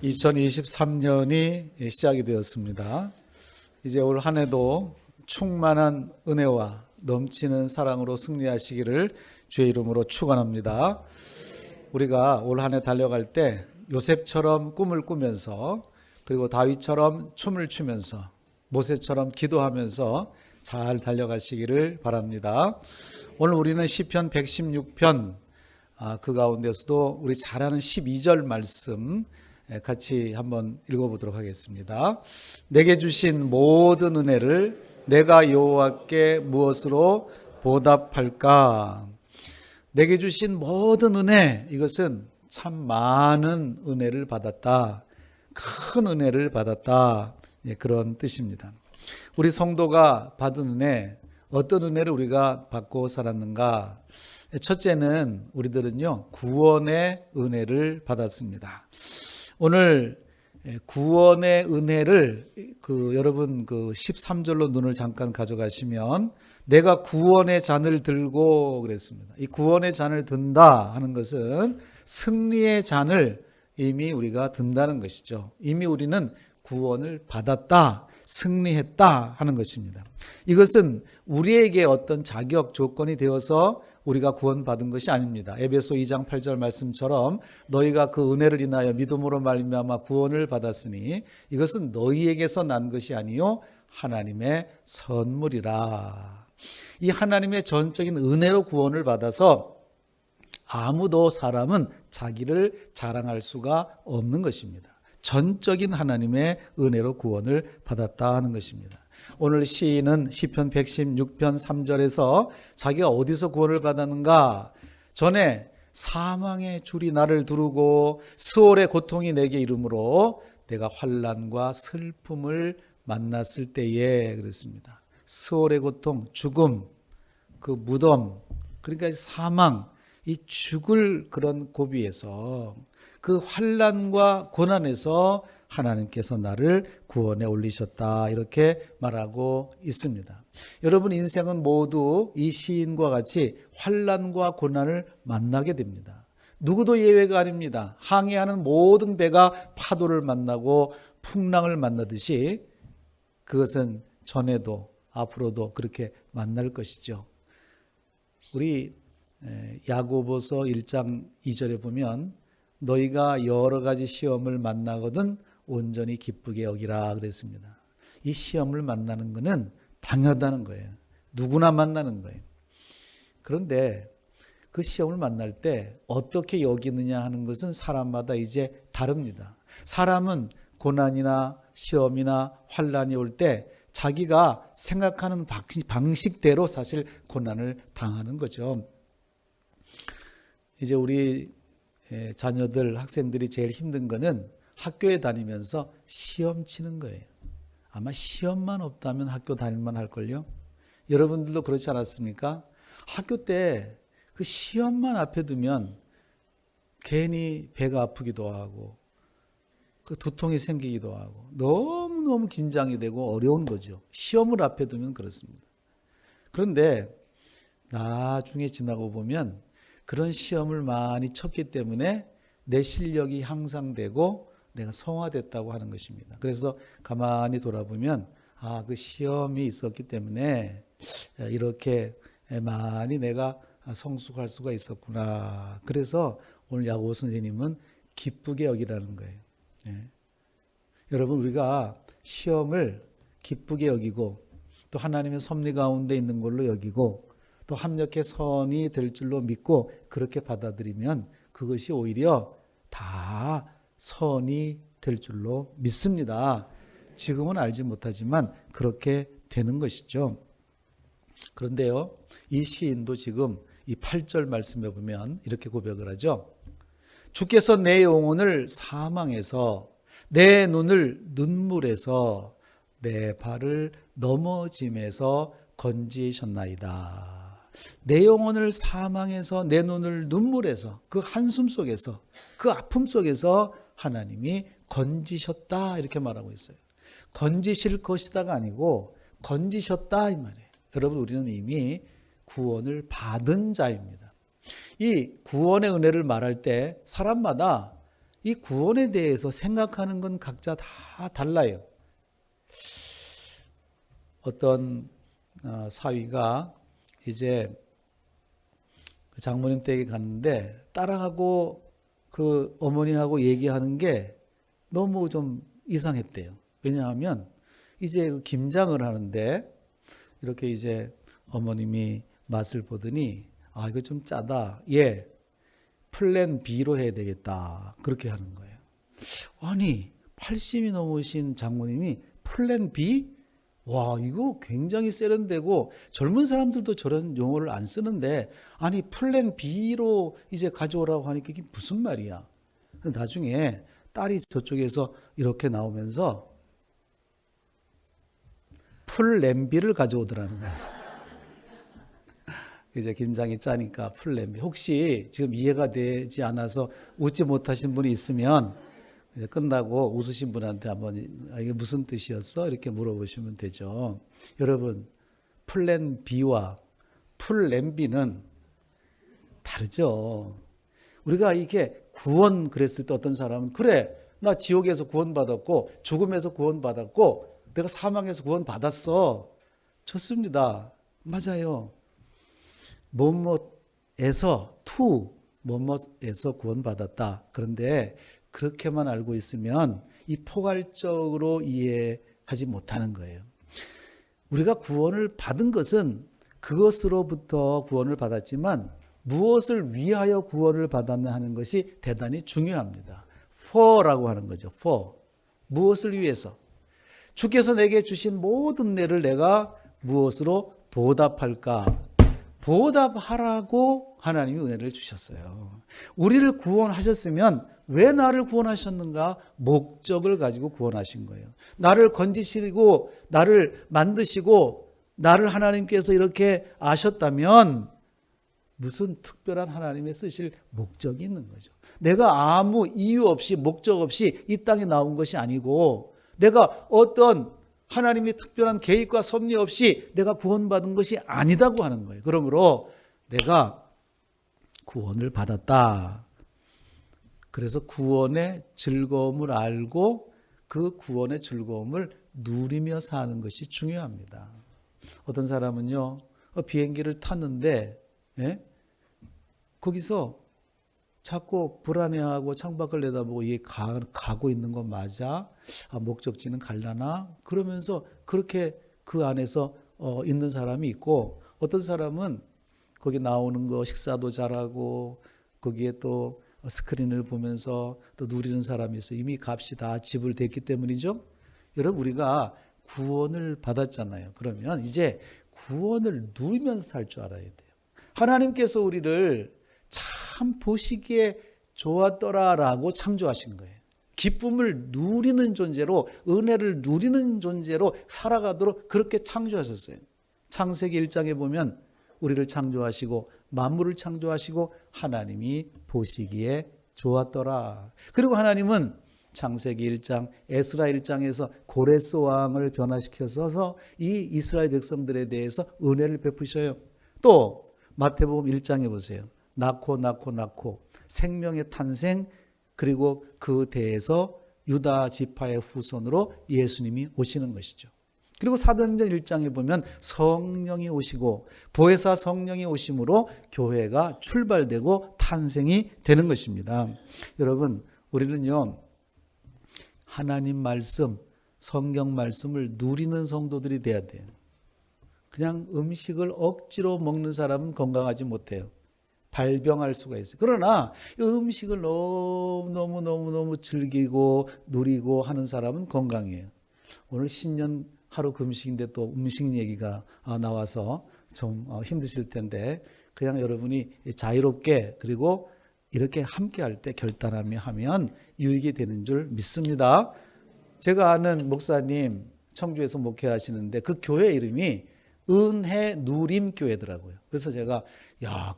2023년이 시작이 되었습니다. 이제 올 한 해도 충만한 은혜와 넘치는 사랑으로 승리하시기를 주의 이름으로 축원합니다. 우리가 올 한 해 달려갈 때 요셉처럼 꿈을 꾸면서, 그리고 다윗처럼 춤을 추면서, 모세처럼 기도하면서 잘 달려가시기를 바랍니다. 오늘 우리는 시편 116편, 그 가운데서도 우리 잘 아는 12절 말씀 같이 한번 읽어보도록 하겠습니다. 내게 주신 모든 은혜를 내가 여호와께 무엇으로 보답할까? 내게 주신 모든 은혜, 이것은 참 많은 은혜를 받았다, 큰 은혜를 받았다, 그런 뜻입니다. 우리 성도가 받은 은혜, 어떤 은혜를 우리가 받고 살았는가? 첫째는 우리들은요, 구원의 은혜를 받았습니다. 오늘 구원의 은혜를 여러분 13절로 눈을 잠깐 가져가시면, 내가 구원의 잔을 들고 그랬습니다. 이 구원의 잔을 든다 하는 것은 승리의 잔을 이미 우리가 든다는 것이죠. 이미 우리는 구원을 받았다, 승리했다 하는 것입니다. 이것은 우리에게 어떤 자격 조건이 되어서 우리가 구원받은 것이 아닙니다. 에베소 2장 8절 말씀처럼 너희가 그 은혜를 인하여 믿음으로 말미암아 구원을 받았으니 이것은 너희에게서 난 것이 아니요 하나님의 선물이라. 이 하나님의 전적인 은혜로 구원을 받아서 아무도 사람은 자기를 자랑할 수가 없는 것입니다. 전적인 하나님의 은혜로 구원을 받았다 하는 것입니다. 오늘 시인은 시편 116편 3절에서 자기가 어디서 구원을 받았는가? 전에 사망의 줄이 나를 두르고 스올의 고통이 내게 이르므로 내가 환난과 슬픔을 만났을 때에 그랬습니다. 스올의 고통, 죽음, 그 무덤, 그러니까 사망, 이 죽을 그런 고비에서, 그 환난과 고난에서 하나님께서 나를 구원에 올리셨다, 이렇게 말하고 있습니다. 여러분 인생은 모두 이 시인과 같이 환난과 고난을 만나게 됩니다. 누구도 예외가 아닙니다. 항해하는 모든 배가 파도를 만나고 풍랑을 만나듯이 그것은 전에도 앞으로도 그렇게 만날 것이죠. 우리 야고보서 1장 2절에 보면 너희가 여러 가지 시험을 만나거든 온전히 기쁘게 여기라 그랬습니다. 이 시험을 만나는 것은 당연하다는 거예요. 누구나 만나는 거예요. 그런데 그 시험을 만날 때 어떻게 여기느냐 하는 것은 사람마다 이제 다릅니다. 사람은 고난이나 시험이나 환난이 올 때 자기가 생각하는 방식대로 사실 고난을 당하는 거죠. 이제 우리 자녀들, 학생들이 제일 힘든 거는 학교에 다니면서 시험 치는 거예요. 아마 시험만 없다면 학교 다닐만 할걸요. 여러분들도 그렇지 않았습니까? 학교 때 그 시험만 앞에 두면 괜히 배가 아프기도 하고 그 두통이 생기기도 하고 너무너무 긴장이 되고 어려운 거죠. 시험을 앞에 두면 그렇습니다. 그런데 나중에 지나고 보면 그런 시험을 많이 쳤기 때문에 내 실력이 향상되고 내가 성화됐다고 하는 것입니다. 그래서 가만히 돌아보면 그 시험이 있었기 때문에 이렇게 많이 내가 성숙할 수가 있었구나. 그래서 오늘 야고보 선생님은 기쁘게 여기라는 거예요. 여러분 우리가 시험을 기쁘게 여기고 또 하나님의 섭리 가운데 있는 걸로 여기고 또 합력의 선이 될 줄로 믿고 그렇게 받아들이면 그것이 오히려 다 선이 될 줄로 믿습니다. 지금은 알지 못하지만 그렇게 되는 것이죠. 그런데요, 이 시인도 지금 이 8절 말씀에 보면 이렇게 고백을 하죠. 주께서 내 영혼을 사망에서, 내 눈을 눈물에서, 내 발을 넘어짐에서 건지셨나이다. 내 영혼을 사망에서, 내 눈을 눈물에서, 그 한숨 속에서, 그 아픔 속에서 하나님이 건지셨다, 이렇게 말하고 있어요. 건지실 것이다가 아니고 건지셨다 이 말이에요. 여러분 우리는 이미 구원을 받은 자입니다. 이 구원의 은혜를 말할 때 사람마다 이 구원에 대해서 생각하는 건 각자 다 달라요. 어떤 사위가 이제 그 장모님 댁에 갔는데 딸하고 그 어머니하고 얘기하는 게 너무 좀 이상했대요. 왜냐하면 이제 그 김장을 하는데 이렇게 이제 어머님이 맛을 보더니 아 이거 좀 짜다. 예, 플랜 B로 해야 되겠다. 그렇게 하는 거예요. 아니 80이 넘으신 장모님이 플랜 B? 와 이거 굉장히 세련되고 젊은 사람들도 저런 용어를 안 쓰는데 아니 플랜 B로 이제 가져오라고 하니까 이게 무슨 말이야. 나중에 딸이 저쪽에서 이렇게 나오면서 플랜 B를 가져오더라는 거예요. 이제 김장이 짜니까 플랜 B. 혹시 지금 이해가 되지 않아서 웃지 못하신 분이 있으면 이제 끝나고 웃으신 분한테 한번 이게 무슨 뜻이었어? 이렇게 물어보시면 되죠. 여러분 플랜 B와 플랜 B는 다르죠. 우리가 이게 구원 그랬을 때 어떤 사람은 그래 나 지옥에서 구원받았고 죽음에서 구원받았고 내가 사망에서 구원받았어. 좋습니다. 맞아요. 뭐뭐에서 뭐뭐에서 구원받았다. 그런데 그렇게만 알고 있으면 이 포괄적으로 이해하지 못하는 거예요. 우리가 구원을 받은 것은 그것으로부터 구원을 받았지만 무엇을 위하여 구원을 받았나 하는 것이 대단히 중요합니다. for라고 하는 거죠. for. 무엇을 위해서? 주께서 내게 주신 모든 은혜를 내가 무엇으로 보답할까? 보답하라고 하나님이 은혜를 주셨어요. 우리를 구원하셨으면 왜 나를 구원하셨는가? 목적을 가지고 구원하신 거예요. 나를 건지시고 나를 만드시고 나를 하나님께서 이렇게 아셨다면 무슨 특별한 하나님의 쓰실 목적이 있는 거죠. 내가 아무 이유 없이 목적 없이 이 땅에 나온 것이 아니고 내가 어떤 하나님의 특별한 계획과 섭리 없이 내가 구원받은 것이 아니다고 하는 거예요. 그러므로 내가 구원을 받았다. 그래서 구원의 즐거움을 알고 그 구원의 즐거움을 누리며 사는 것이 중요합니다. 어떤 사람은요, 비행기를 탔는데, 예? 거기서 자꾸 불안해하고 창밖을 내다보고 이게 가고 있는 거 맞아? 목적지는 갈라나? 그러면서 그렇게 그 안에서 있는 사람이 있고 어떤 사람은 거기 나오는 거 식사도 잘하고 거기에 또 스크린을 보면서 또 누리는 사람이 있어요. 이미 값이 다 지불됐기 때문이죠. 여러분 우리가 구원을 받았잖아요. 그러면 이제 구원을 누리면서 살 줄 알아야 돼요. 하나님께서 우리를 참 보시기에 좋았더라라고 창조하신 거예요. 기쁨을 누리는 존재로 은혜를 누리는 존재로 살아가도록 그렇게 창조하셨어요. 창세기 1장에 보면 우리를 창조하시고 만물을 창조하시고 하나님이 보시기에 좋았더라. 그리고 하나님은 창세기 1장, 에스라 1장에서 고레스 왕을 변화시켜서 이 이스라엘 백성들에 대해서 은혜를 베푸셔요. 또 마태복음 1장에 보세요. 낳고 생명의 탄생 그리고 그 대에서 유다 지파의 후손으로 예수님이 오시는 것이죠. 그리고 사도행전 1장에 보면 성령이 오시고 보혜사 성령이 오심으로 교회가 출발되고 탄생이 되는 것입니다. 여러분 우리는요 하나님 말씀 성경 말씀을 누리는 성도들이 돼야 돼요. 그냥 음식을 억지로 먹는 사람은 건강하지 못해요. 발병할 수가 있어요. 그러나 음식을 너무 즐기고 누리고 하는 사람은 건강해요. 오늘 신년 하루 금식인데 또 음식 얘기가 나와서 좀 힘드실 텐데 그냥 여러분이 자유롭게 그리고 이렇게 함께 할 때 결단하며 하면 유익이 되는 줄 믿습니다. 제가 아는 목사님 청주에서 목회하시는데 그 교회 이름이 은혜 누림 교회더라고요. 그래서 제가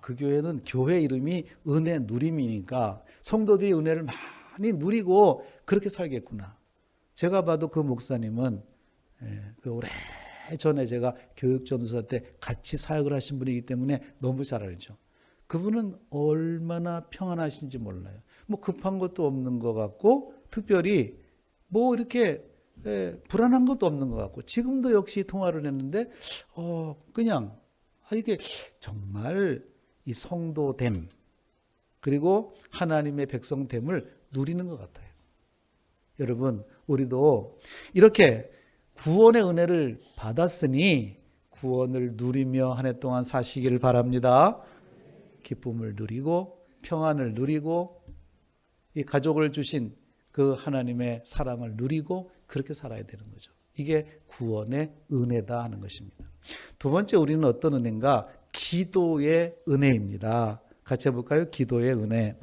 그 교회는 교회 이름이 은혜 누림이니까 성도들이 은혜를 많이 누리고 그렇게 살겠구나. 제가 봐도 그 목사님은 그 오래전에 제가 교육전도사 때 같이 사역을 하신 분이기 때문에 너무 잘 알죠. 그분은 얼마나 평안하신지 몰라요. 뭐 급한 것도 없는 것 같고 특별히 뭐 이렇게 불안한 것도 없는 것 같고 지금도 역시 통화를 했는데 그냥 이게 정말 이 성도됨 그리고 하나님의 백성됨을 누리는 것 같아요. 여러분 우리도 이렇게 구원의 은혜를 받았으니 구원을 누리며 한 해 동안 사시기를 바랍니다. 기쁨을 누리고 평안을 누리고 이 가족을 주신 그 하나님의 사랑을 누리고 그렇게 살아야 되는 거죠. 이게 구원의 은혜다 하는 것입니다. 두 번째 우리는 어떤 은혜인가? 기도의 은혜입니다. 같이 해볼까요? 기도의 은혜.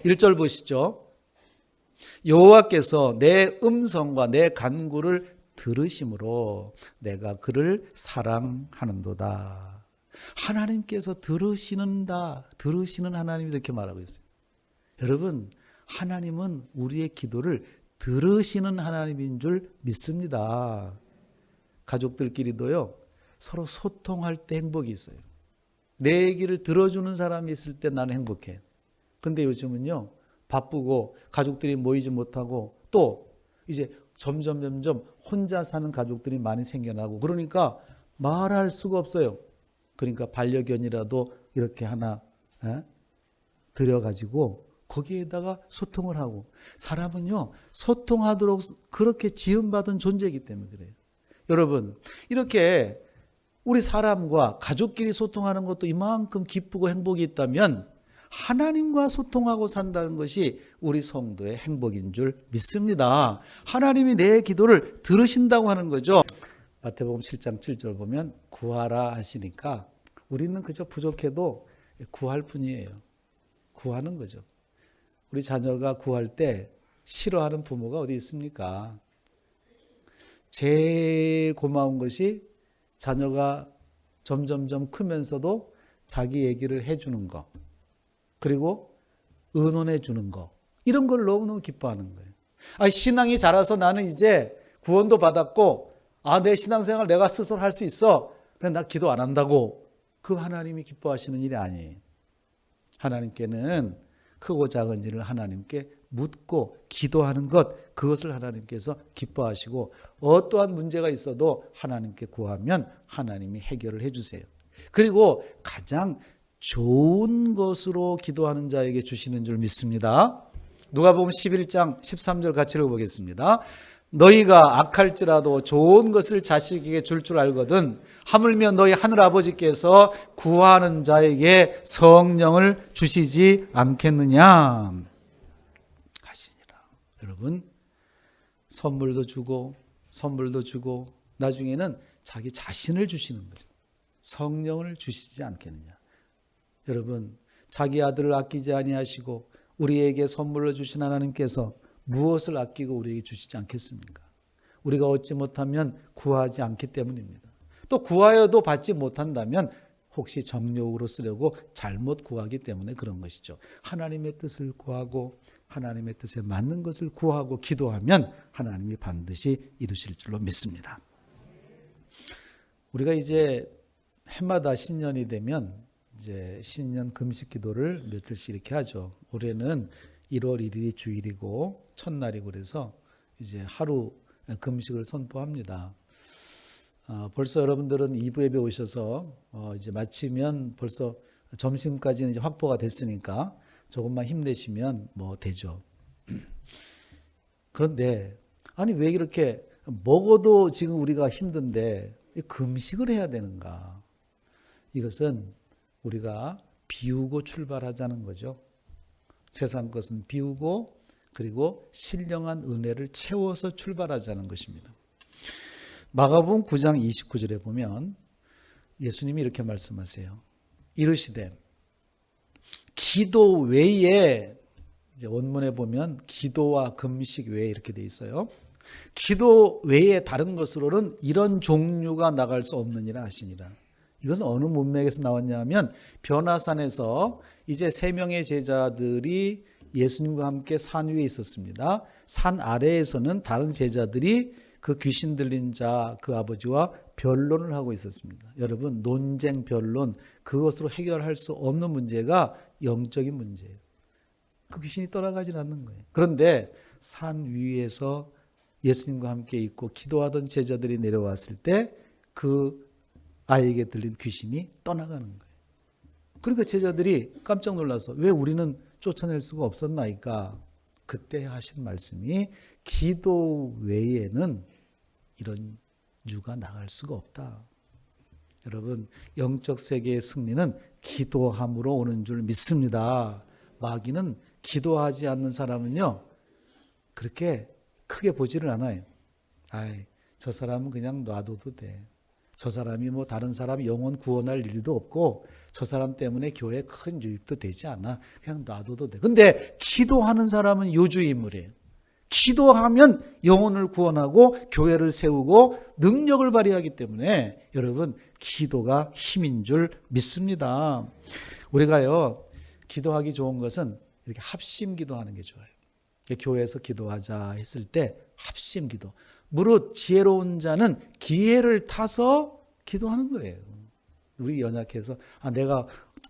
1절 보시죠. 여호와께서 내 음성과 내 간구를 들으심으로 내가 그를 사랑하는도다. 하나님께서 들으시는 하나님이 이렇게 말하고 있어요. 여러분 하나님은 우리의 기도를 들으시는 하나님인 줄 믿습니다. 가족들끼리도요 서로 소통할 때 행복이 있어요. 내 얘기를 들어주는 사람이 있을 때 나는 행복해. 근데 요즘은요 바쁘고 가족들이 모이지 못하고 또 이제 점점 혼자 사는 가족들이 많이 생겨나고 그러니까 말할 수가 없어요. 그러니까 반려견이라도 이렇게 하나 들여가지고 거기에다가 소통을 하고 사람은요 소통하도록 그렇게 지음받은 존재이기 때문에 그래요. 여러분 이렇게 우리 사람과 가족끼리 소통하는 것도 이만큼 기쁘고 행복이 있다면 하나님과 소통하고 산다는 것이 우리 성도의 행복인 줄 믿습니다. 하나님이 내 기도를 들으신다고 하는 거죠. 마태복음 7장 7절 보면 구하라 하시니까 우리는 그저 부족해도 구할 뿐이에요. 구하는 거죠. 우리 자녀가 구할 때 싫어하는 부모가 어디 있습니까? 제일 고마운 것이 자녀가 점점점 크면서도 자기 얘기를 해주는 거 그리고 의논해 주는 거 이런 걸 너무너무 기뻐하는 거예요. 신앙이 자라서 나는 이제 구원도 받았고 내 신앙생활 내가 스스로 할 수 있어. 근데 나 기도 안 한다고. 그 하나님이 기뻐하시는 일이 아니에요. 하나님께는 크고 작은 일을 하나님께 묻고 기도하는 것 그것을 하나님께서 기뻐하시고 어떠한 문제가 있어도 하나님께 구하면 하나님이 해결을 해주세요. 그리고 가장 좋은 것으로 기도하는 자에게 주시는 줄 믿습니다. 누가복음 11장 13절 같이 읽어보겠습니다. 너희가 악할지라도 좋은 것을 자식에게 줄 알거든 하물며 너희 하늘아버지께서 구하는 자에게 성령을 주시지 않겠느냐 하시니라. 여러분 선물도 주고 나중에는 자기 자신을 주시는 거죠. 성령을 주시지 않겠느냐. 여러분 자기 아들을 아끼지 아니하시고 우리에게 선물로 주신 하나님께서 무엇을 아끼고 우리에게 주시지 않겠습니까? 우리가 얻지 못하면 구하지 않기 때문입니다. 또 구하여도 받지 못한다면 혹시 정욕으로 쓰려고 잘못 구하기 때문에 그런 것이죠. 하나님의 뜻을 구하고 하나님의 뜻에 맞는 것을 구하고 기도하면 하나님이 반드시 이루실 줄로 믿습니다. 우리가 이제 해마다 신년이 되면 이제 신년 금식 기도를 며칠씩 이렇게 하죠. 올해는 1월 1일이 주일이고 첫날이고 그래서 이제 하루 금식을 선포합니다. 벌써 여러분들은 2부 예배 오셔서 이제 마치면 벌써 점심까지는 이제 확보가 됐으니까 조금만 힘내시면 뭐 되죠. 그런데 아니 왜 이렇게 먹어도 지금 우리가 힘든데 금식을 해야 되는가? 이것은 우리가 비우고 출발하자는 거죠. 세상 것은 비우고 그리고 신령한 은혜를 채워서 출발하자는 것입니다. 마가복음 9장 29절에 보면 예수님이 이렇게 말씀하세요. 이르시되 기도 외에 이제 원문에 보면 기도와 금식 외에 이렇게 돼 있어요. 기도 외에 다른 것으로는 이런 종류가 나갈 수 없느니라 하시니라. 이것은 어느 문맥에서 나왔냐면 변화산에서 이제 3명의 제자들이 예수님과 함께 산 위에 있었습니다. 산 아래에서는 다른 제자들이 그 귀신 들린 자 그 아버지와 변론을 하고 있었습니다. 여러분 논쟁 변론 그것으로 해결할 수 없는 문제가 영적인 문제예요. 그 귀신이 떠나가진 않는 거예요. 그런데 산 위에서 예수님과 함께 있고 기도하던 제자들이 내려왔을 때 그 아이에게 들린 귀신이 떠나가는 거예요. 그러니까 제자들이 깜짝 놀라서 왜 우리는 쫓아낼 수가 없었나이까? 그때 하신 말씀이 기도 외에는 이런 유가 나갈 수가 없다. 여러분, 영적 세계의 승리는 기도함으로 오는 줄 믿습니다. 마귀는 기도하지 않는 사람은요, 그렇게 크게 보지를 않아요. 저 사람은 그냥 놔둬도 돼. 저 사람이 뭐 다른 사람 영혼 구원할 일도 없고 저 사람 때문에 교회에 큰 유익도 되지 않아. 그냥 놔둬도 돼. 근데 기도하는 사람은 요주 인물이에요. 기도하면 영혼을 구원하고 교회를 세우고 능력을 발휘하기 때문에 여러분 기도가 힘인 줄 믿습니다. 우리가요 기도하기 좋은 것은 이렇게 합심 기도하는 게 좋아요. 교회에서 기도하자 했을 때 합심 기도. 무릇 지혜로운 자는 기회를 타서 기도하는 거예요. 우리 연약해서 내가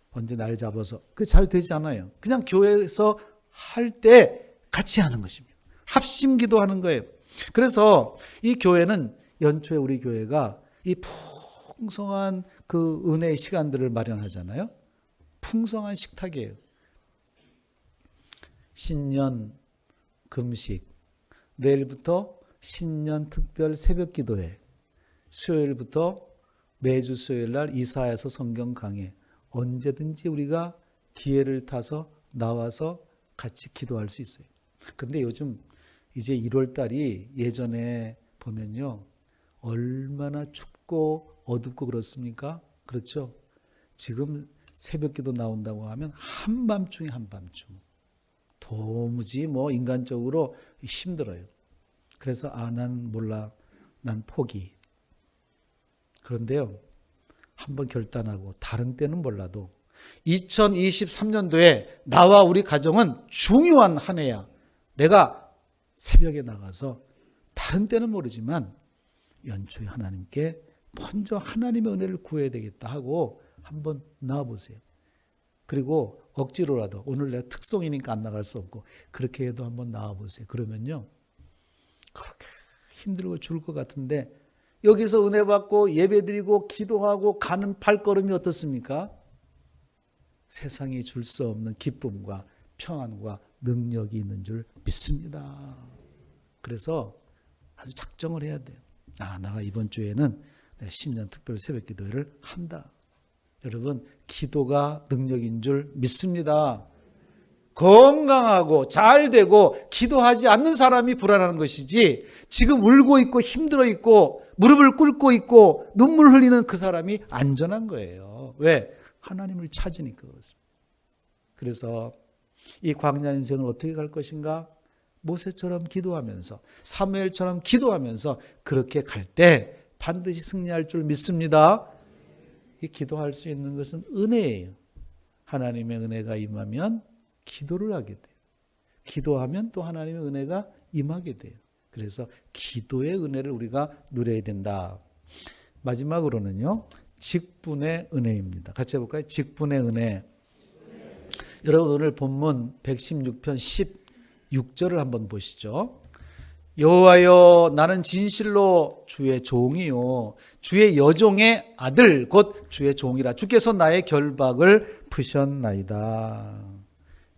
언제 날 잡아서 그 잘 되지 않아요. 그냥 교회에서 할 때 같이 하는 것입니다. 합심 기도하는 거예요. 그래서 이 교회는 연초에 우리 교회가 이 풍성한 그 은혜의 시간들을 마련하잖아요. 풍성한 식탁이에요. 신년 금식, 내일부터 신년 특별 새벽 기도회, 수요일부터 매주 수요일 날 이사야서 성경 강해, 언제든지 우리가 기회를 타서 나와서 같이 기도할 수 있어요. 근데 요즘 이제 1월 달이 예전에 보면요 얼마나 춥고 어둡고 그렇습니까? 그렇죠? 지금 새벽 기도 나온다고 하면 한밤중에 한밤중. 도무지 뭐 인간적으로 힘들어요. 그래서 난 몰라. 난 포기. 그런데요. 한번 결단하고 다른 때는 몰라도 2023년도에 나와 우리 가정은 중요한 한 해야. 내가 새벽에 나가서 다른 때는 모르지만 연초에 하나님께 먼저 하나님의 은혜를 구해야 되겠다 하고 한번 나와보세요. 그리고 억지로라도 오늘 내가 특송이니까 안 나갈 수 없고 그렇게 해도 한번 나와보세요. 그러면요. 그렇게 힘들고 죽을 것 같은데 여기서 은혜 받고 예배드리고 기도하고 가는 발걸음이 어떻습니까? 세상이 줄 수 없는 기쁨과 평안과 능력이 있는 줄 믿습니다. 그래서 아주 작정을 해야 돼요. 내가 이번 주에는 신년 특별 새벽 기도회를 한다. 여러분 기도가 능력인 줄 믿습니다. 건강하고 잘 되고 기도하지 않는 사람이 불안한 것이지 지금 울고 있고 힘들어 있고 무릎을 꿇고 있고 눈물 흘리는 그 사람이 안전한 거예요. 왜? 하나님을 찾으니까 그렇습니다. 그래서 이 광야 인생을 어떻게 갈 것인가? 모세처럼 기도하면서 사무엘처럼 기도하면서 그렇게 갈 때 반드시 승리할 줄 믿습니다. 이 기도할 수 있는 것은 은혜예요. 하나님의 은혜가 임하면 기도를 하게 돼요. 기도하면 또 하나님의 은혜가 임하게 돼요. 그래서 기도의 은혜를 우리가 누려야 된다. 마지막으로는요. 직분의 은혜입니다. 같이 해볼까요? 직분의 은혜. 여러분 오늘 본문 116편 16절을 한번 보시죠. 여호와여 나는 진실로 주의 종이요 주의 여종의 아들 곧 주의 종이라 주께서 나의 결박을 푸셨나이다.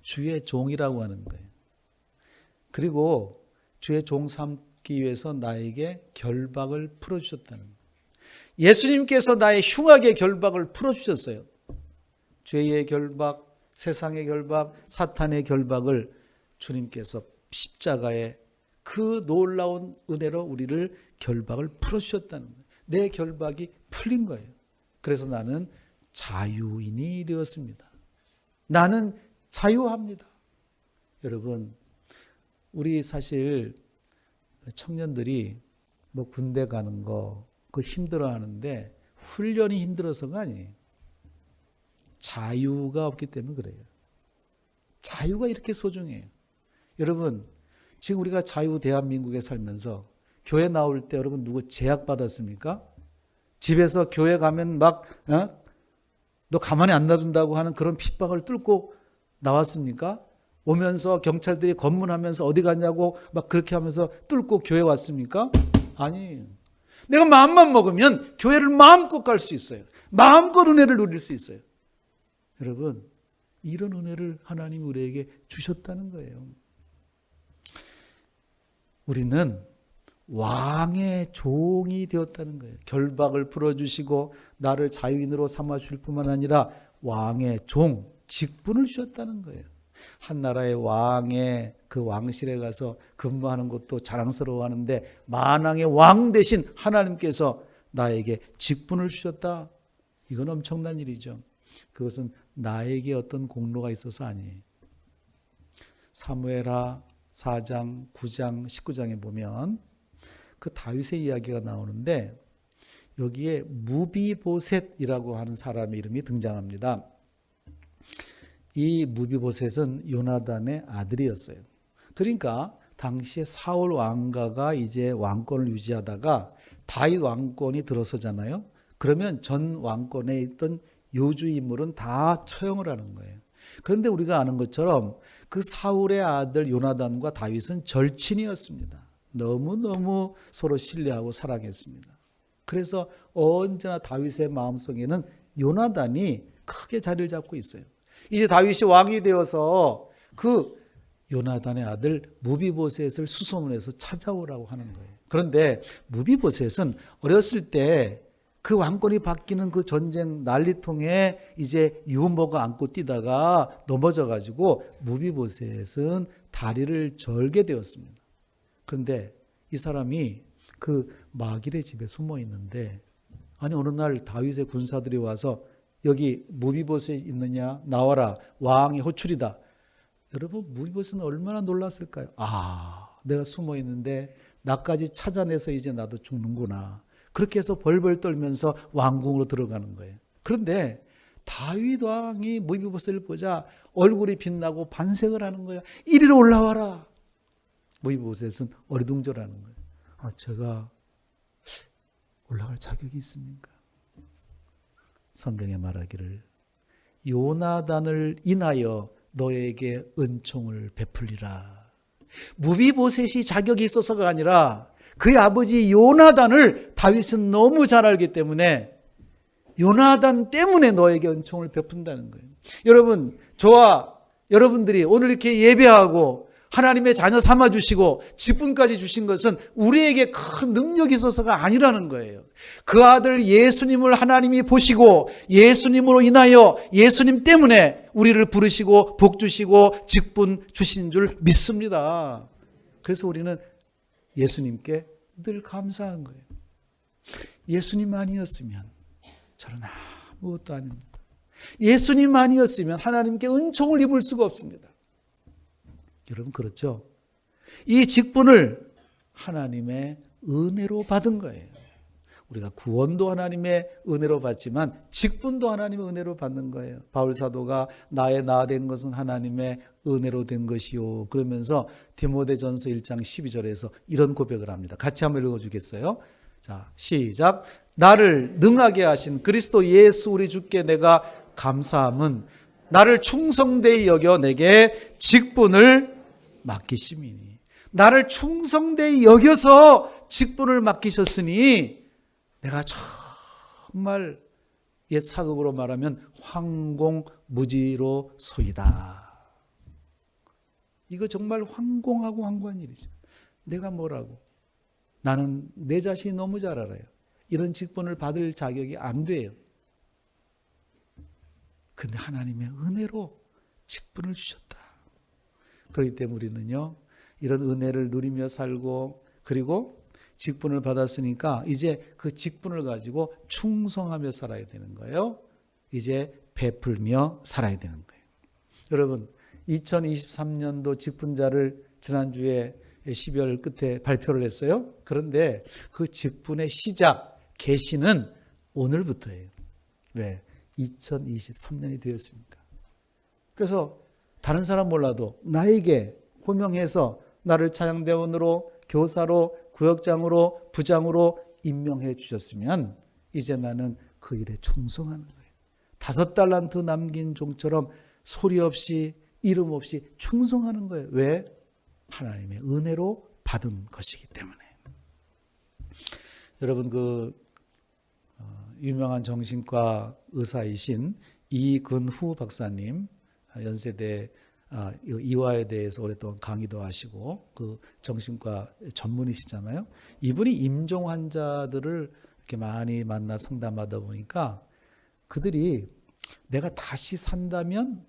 주의 종이라고 하는 거예요. 그리고 주의 종 삼기 위해서 나에게 결박을 풀어주셨다는 거예요. 예수님께서 나의 흉악의 결박을 풀어주셨어요. 죄의 결박, 세상의 결박, 사탄의 결박을 주님께서 십자가에 그 놀라운 은혜로 우리를 결박을 풀어주셨다는 거예요. 내 결박이 풀린 거예요. 그래서 나는 자유인이 되었습니다. 나는 자유합니다. 여러분, 우리 사실 청년들이 뭐 군대 가는 거 그 힘들어 하는데 훈련이 힘들어서가 아니에요. 자유가 없기 때문에 그래요. 자유가 이렇게 소중해요. 여러분, 지금 우리가 자유 대한민국에 살면서 교회 나올 때 여러분 누구 제약받았습니까? 집에서 교회 가면 막 너 가만히 안 놔둔다고 하는 그런 핍박을 뚫고 나왔습니까? 오면서 경찰들이 검문하면서 어디 갔냐고 막 그렇게 하면서 뚫고 교회 왔습니까? 아니에요. 내가 마음만 먹으면 교회를 마음껏 갈 수 있어요. 마음껏 은혜를 누릴 수 있어요. 여러분, 이런 은혜를 하나님이 우리에게 주셨다는 거예요. 우리는 왕의 종이 되었다는 거예요. 결박을 풀어주시고 나를 자유인으로 삼아주실 뿐만 아니라 왕의 종, 직분을 주셨다는 거예요. 한 나라의 왕의 그 왕실에 가서 근무하는 것도 자랑스러워하는데 만왕의 왕 대신 하나님께서 나에게 직분을 주셨다. 이건 엄청난 일이죠. 그것은 나에게 어떤 공로가 있어서 아니에요. 사무엘하 4장, 9장, 19장에 보면 그 다윗의 이야기가 나오는데 여기에 무비보셋이라고 하는 사람의 이름이 등장합니다. 이 무비보셋은 요나단의 아들이었어요. 그러니까 당시에 사울 왕가가 이제 왕권을 유지하다가 다윗 왕권이 들어서잖아요. 그러면 전 왕권에 있던 요주 인물은 다 처형을 하는 거예요. 그런데 우리가 아는 것처럼 그 사울의 아들 요나단과 다윗은 절친이었습니다. 너무너무 서로 신뢰하고 사랑했습니다. 그래서 언제나 다윗의 마음속에는 요나단이 크게 자리를 잡고 있어요. 이제 다윗이 왕이 되어서 그 요나단의 아들 무비보셋을 수소문해서 찾아오라고 하는 거예요. 그런데 무비보셋은 어렸을 때 그 왕권이 바뀌는 그 전쟁 난리통에 이제 유언복을 안고 뛰다가 넘어져 가지고 무비보셋은 다리를 절게 되었습니다. 그런데 이 사람이 그 마길의 집에 숨어 있는데 아니 어느 날 다윗의 군사들이 와서 여기 무비보셋 있느냐 나와라 왕의 호출이다. 여러분 무비보셋은 얼마나 놀랐을까요? 아 내가 숨어 있는데 나까지 찾아내서 이제 나도 죽는구나. 그렇게 해서 벌벌 떨면서 왕궁으로 들어가는 거예요. 그런데 다윗 왕이 무비보셋을 보자 얼굴이 빛나고 반색을 하는 거야. 이리로 올라와라. 무비보셋은 어리둥절하는 거예요. 아 제가 올라갈 자격이 있습니까? 성경에 말하기를 요나단을 인하여 너에게 은총을 베풀리라. 무비보셋이 자격이 있어서가 아니라 그의 아버지 요나단을 다윗은 너무 잘 알기 때문에 요나단 때문에 너에게 은총을 베푼다는 거예요. 여러분, 저와 여러분들이 오늘 이렇게 예배하고 하나님의 자녀 삼아주시고 직분까지 주신 것은 우리에게 큰 능력이 있어서가 아니라는 거예요. 그 아들 예수님을 하나님이 보시고 예수님으로 인하여 예수님 때문에 우리를 부르시고 복 주시고 직분 주신 줄 믿습니다. 그래서 우리는 예수님께 늘 감사한 거예요. 예수님 아니었으면 저는 아무것도 아닙니다. 예수님 아니었으면 하나님께 은총을 입을 수가 없습니다. 여러분 그렇죠? 이 직분을 하나님의 은혜로 받은 거예요. 우리가 구원도 하나님의 은혜로 받지만 직분도 하나님의 은혜로 받는 거예요. 바울 사도가 나의 나 된 것은 하나님의 은혜로 된 것이요. 그러면서 디모데전서 1장 12절에서 이런 고백을 합니다. 같이 한번 읽어주겠어요? 자, 시작. 나를 능하게 하신 그리스도 예수 우리 주께 내가 감사함은 나를 충성되이 여겨 내게 직분을 맡기심이니. 나를 충성되이 여겨서 직분을 맡기셨으니 내가 정말 옛 사극으로 말하면 황공무지로 소이다. 이거 정말 황공하고 황구한 일이죠. 내가 뭐라고? 나는 내 자신이 너무 잘 알아요. 이런 직분을 받을 자격이 안 돼요. 근데 하나님의 은혜로 직분을 주셨다. 그렇기 때문에 우리는요, 이런 은혜를 누리며 살고 그리고 직분을 받았으니까 이제 그 직분을 가지고 충성하며 살아야 되는 거예요. 이제 베풀며 살아야 되는 거예요. 여러분 2023년도 직분자를 지난주에 12월 끝에 발표를 했어요. 그런데 그 직분의 시작, 계시는 오늘부터예요. 왜? 2023년이 되었으니까. 그래서 다른 사람 몰라도 나에게 호명해서 나를 찬양대원으로 교사로 구역장으로 부장으로 임명해 주셨으면 이제 나는 그 일에 충성하는 거예요. 5달란트 남긴 종처럼 소리 없이 이름 없이 충성하는 거예요. 왜? 하나님의 은혜로 받은 것이기 때문에. 여러분 유명한 정신과 의사이신 이근후 박사님, 연세대 이화에 대해서 오랫동안 강의도 하시고 그 정신과 전문이시잖아요. 이분이 임종 환자들을 이렇게 많이 만나 상담하다 보니까 그들이 내가 다시 산다면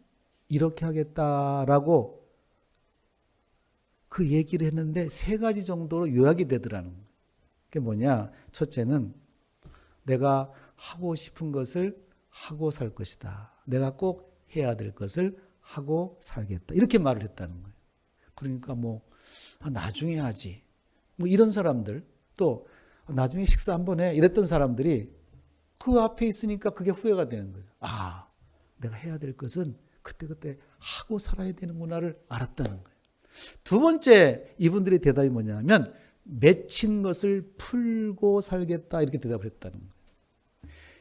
이렇게 하겠다라고 그 얘기를 했는데 3가지 정도로 요약이 되더라는 거예요. 그게 뭐냐? 첫째는 내가 하고 싶은 것을 하고 살 것이다. 내가 꼭 해야 될 것을 하고 살겠다. 이렇게 말을 했다는 거예요. 그러니까 나중에 하지. 이런 사람들, 또 나중에 식사 한번 해. 이랬던 사람들이 그 앞에 있으니까 그게 후회가 되는 거죠. 내가 해야 될 것은 그때그때 하고 살아야 되는구나를 알았다는 거예요. 두 번째 이분들의 대답이 뭐냐면 맺힌 것을 풀고 살겠다 이렇게 대답을 했다는 거예요.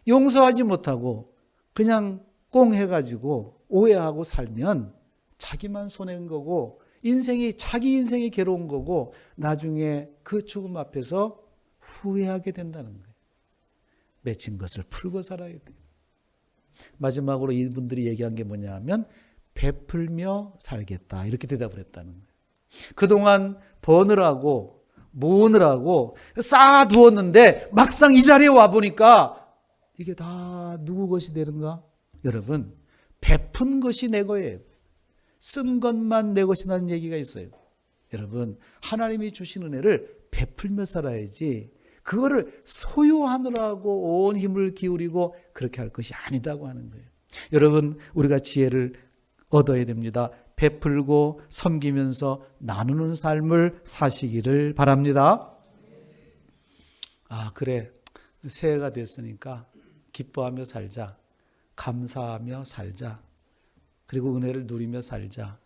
용서하지 못하고 그냥 꽁 해가지고 오해하고 살면 자기만 손해인 거고 자기 인생이 괴로운 거고 나중에 그 죽음 앞에서 후회하게 된다는 거예요. 맺힌 것을 풀고 살아야 돼요. 마지막으로 이분들이 얘기한 게 뭐냐면 베풀며 살겠다 이렇게 대답을 했다는 거예요. 그동안 버느라고 모으느라고 쌓아두었는데 막상 이 자리에 와보니까 이게 다 누구 것이 되는가? 여러분, 베푼 것이 내 거예요. 쓴 것만 내 것이라는 얘기가 있어요. 여러분, 하나님이 주신 은혜를 베풀며 살아야지 그거를 소유하느라고 온 힘을 기울이고 그렇게 할 것이 아니다고 하는 거예요. 여러분, 우리가 지혜를 얻어야 됩니다. 베풀고 섬기면서 나누는 삶을 사시기를 바랍니다. 그래. 새해가 됐으니까 기뻐하며 살자. 감사하며 살자. 그리고 은혜를 누리며 살자.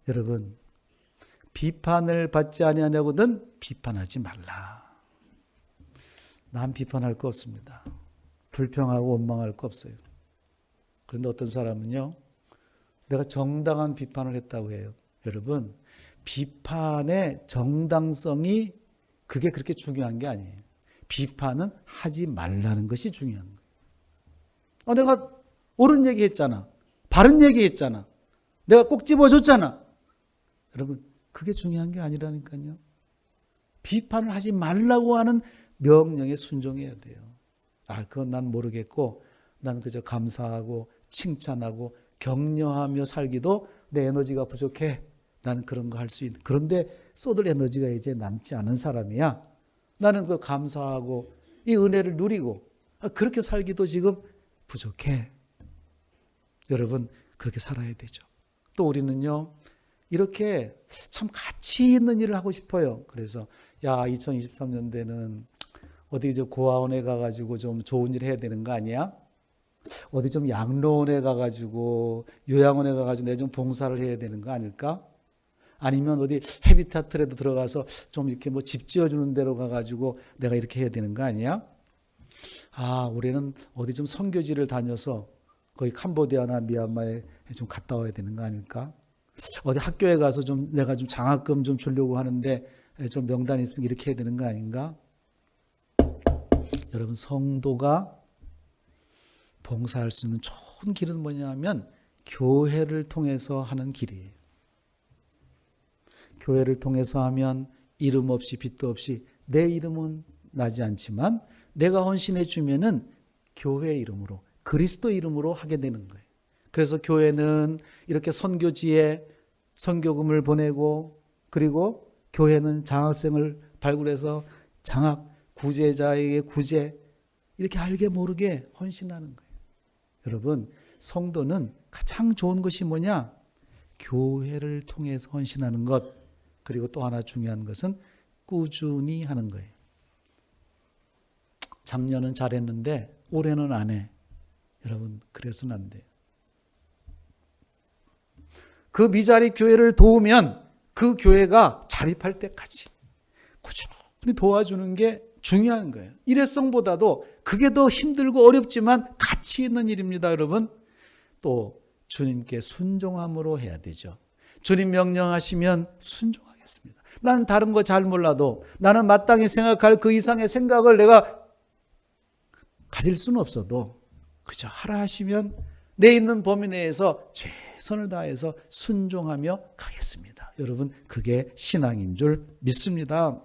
여러분, 비판을 받지 아니하냐거든 비판하지 말라. 남 비판할 거 없습니다. 불평하고 원망할 거 없어요. 그런데 어떤 사람은요, 내가 정당한 비판을 했다고 해요. 여러분, 비판의 정당성이 그게 그렇게 중요한 게 아니에요. 비판은 하지 말라는 것이 중요한 거예요. 내가 옳은 얘기 했잖아. 바른 얘기 했잖아. 내가 꼭 집어줬잖아. 여러분, 그게 중요한 게 아니라니까요. 비판을 하지 말라고 하는 명령에 순종해야 돼요. 그건 난 모르겠고 난 그저 감사하고 칭찬하고 격려하며 살기도 내 에너지가 부족해. 나는 그런 거 할 수 있는. 그런데 쏟을 에너지가 이제 남지 않은 사람이야. 나는 그 감사하고 이 은혜를 누리고 그렇게 살기도 지금 부족해. 여러분, 그렇게 살아야 되죠. 또 우리는요, 이렇게 참 가치 있는 일을 하고 싶어요. 그래서 2023년대는 어디 고아원에 가가지고 좀 좋은 일 해야 되는 거 아니야? 어디 좀 양로원에 가가지고 요양원에 가가지고 내가 좀 봉사를 해야 되는 거 아닐까? 아니면 어디 헤비타트라도 들어가서 좀 이렇게 집 지어주는 데로 가가지고 내가 이렇게 해야 되는 거 아니야? 올해는 어디 좀 선교지를 다녀서 거기 캄보디아나 미얀마에 좀 갔다 와야 되는 거 아닐까? 어디 학교에 가서 좀 내가 좀 장학금 좀 주려고 하는데 좀 명단이 있으면 이렇게 해야 되는 거 아닌가? 여러분, 성도가 봉사할 수 있는 좋은 길은 뭐냐면 교회를 통해서 하는 길이에요. 교회를 통해서 하면 이름 없이 빚도 없이 내 이름은 나지 않지만 내가 헌신해 주면은 교회 이름으로 그리스도 이름으로 하게 되는 거예요. 그래서 교회는 이렇게 선교지에 선교금을 보내고 그리고 교회는 장학생을 발굴해서 장학 구제자에게 구제 이렇게 알게 모르게 헌신하는 거예요. 여러분, 성도는 가장 좋은 것이 뭐냐? 교회를 통해서 헌신하는 것. 그리고 또 하나 중요한 것은 꾸준히 하는 거예요. 작년은 잘했는데 올해는 안 해. 여러분, 그래서는 안 돼요. 그 미자리 교회를 도우면 그 교회가 자립할 때까지 꾸준히 도와주는 게 중요한 거예요. 일회성보다도 그게 더 힘들고 어렵지만 가치 있는 일입니다, 여러분. 또 주님께 순종함으로 해야 되죠. 주님 명령하시면 순종하겠습니다. 나는 다른 거 잘 몰라도 나는 마땅히 생각할 그 이상의 생각을 내가 가질 수는 없어도 그저 하라 하시면 내 있는 범위 내에서 최선을 다해서 순종하며 가겠습니다. 여러분, 그게 신앙인 줄 믿습니다.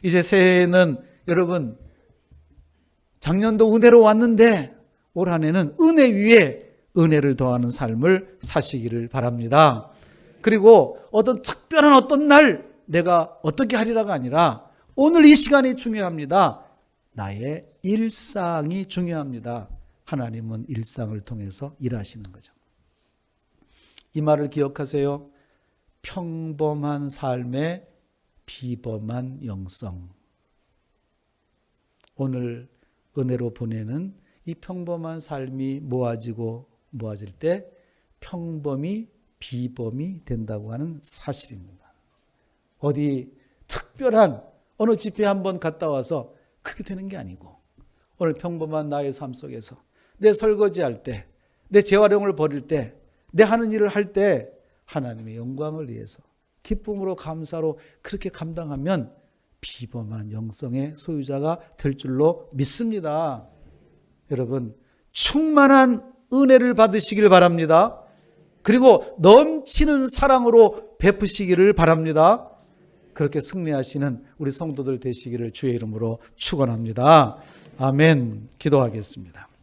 이제 새해에는 여러분, 작년도 은혜로 왔는데 올 한 해는 은혜 위에 은혜를 더하는 삶을 사시기를 바랍니다. 그리고 특별한 날 내가 어떻게 하리라가 아니라 오늘 이 시간이 중요합니다. 나의 일상이 중요합니다. 하나님은 일상을 통해서 일하시는 거죠. 이 말을 기억하세요. 평범한 삶의 비범한 영성. 오늘 은혜로 보내는 이 평범한 삶이 모아질 때 평범이 비범이 된다고 하는 사실입니다. 어디 특별한 어느 집회 한번 갔다 와서 그렇게 되는 게 아니고 오늘 평범한 나의 삶 속에서 내 설거지할 때, 내 재활용을 벌일 때, 내 하는 일을 할 때 하나님의 영광을 위해서 기쁨으로 감사로 그렇게 감당하면 비범한 영성의 소유자가 될 줄로 믿습니다. 여러분, 충만한 은혜를 받으시길 바랍니다. 그리고 넘치는 사랑으로 베푸시기를 바랍니다. 그렇게 승리하시는 우리 성도들 되시기를 주의 이름으로 축원합니다. 아멘. 기도하겠습니다.